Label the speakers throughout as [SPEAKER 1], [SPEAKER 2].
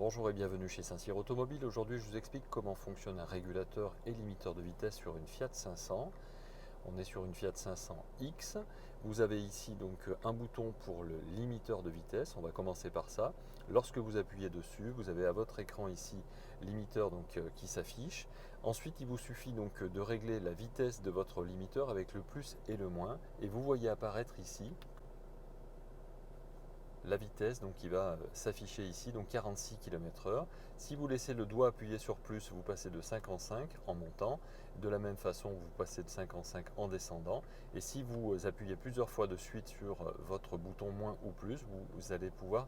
[SPEAKER 1] Bonjour et bienvenue chez Saint-Cyr Automobile. Aujourd'hui, je vous explique comment fonctionne un régulateur et limiteur de vitesse sur une Fiat 500. On est sur une Fiat 500X. Vous avez ici donc un bouton pour le limiteur de vitesse. On va commencer par ça. Lorsque vous appuyez dessus, vous avez à votre écran ici limiteur qui s'affiche. Ensuite, il vous suffit donc de régler la vitesse de votre limiteur avec le plus et le moins. Et vous voyez apparaître ici la vitesse donc qui va s'afficher ici, donc 46 km/h. Si vous laissez le doigt appuyé sur plus, vous passez de 5 en 5 en montant. De la même façon, vous passez de 5 en 5 en descendant. Et si vous appuyez plusieurs fois de suite sur votre bouton moins ou plus, vous allez pouvoir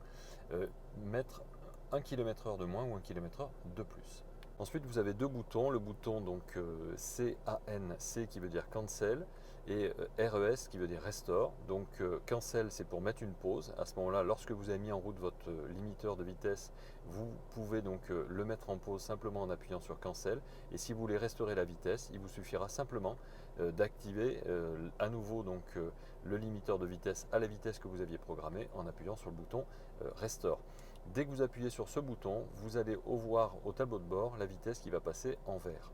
[SPEAKER 1] mettre 1 km/h de moins ou 1 km/h de plus. Ensuite, vous avez deux boutons, le bouton donc CANC qui veut dire cancel et RES qui veut dire restore. Donc cancel, c'est pour mettre une pause. À ce moment-là, lorsque vous avez mis en route votre limiteur de vitesse, vous pouvez donc le mettre en pause simplement en appuyant sur cancel. Et si vous voulez restaurer la vitesse, il vous suffira simplement d'activer à nouveau donc le limiteur de vitesse à la vitesse que vous aviez programmée en appuyant sur le bouton restore. Dès que vous appuyez sur ce bouton, vous allez voir au tableau de bord la vitesse qui va passer en vert.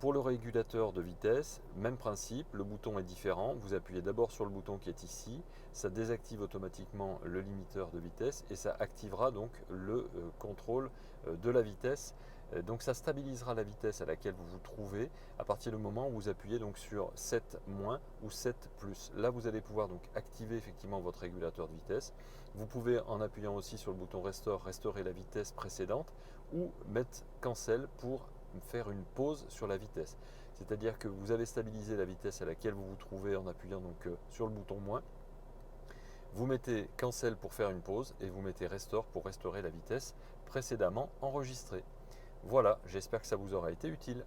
[SPEAKER 1] Pour le régulateur de vitesse, même principe, le bouton est différent. Vous appuyez d'abord sur le bouton qui est ici, ça désactive automatiquement le limiteur de vitesse et ça activera donc le contrôle de la vitesse. Donc ça stabilisera la vitesse à laquelle vous vous trouvez à partir du moment où vous appuyez donc sur 7 moins ou 7 plus. Là vous allez pouvoir donc activer effectivement votre régulateur de vitesse. Vous pouvez en appuyant aussi sur le bouton restore restaurer la vitesse précédente ou mettre cancel pour faire une pause sur la vitesse. C'est-à-dire que vous avez stabilisé la vitesse à laquelle vous vous trouvez en appuyant donc sur le bouton moins. Vous mettez cancel pour faire une pause et vous mettez restore pour restaurer la vitesse précédemment enregistrée. Voilà, j'espère que ça vous aura été utile.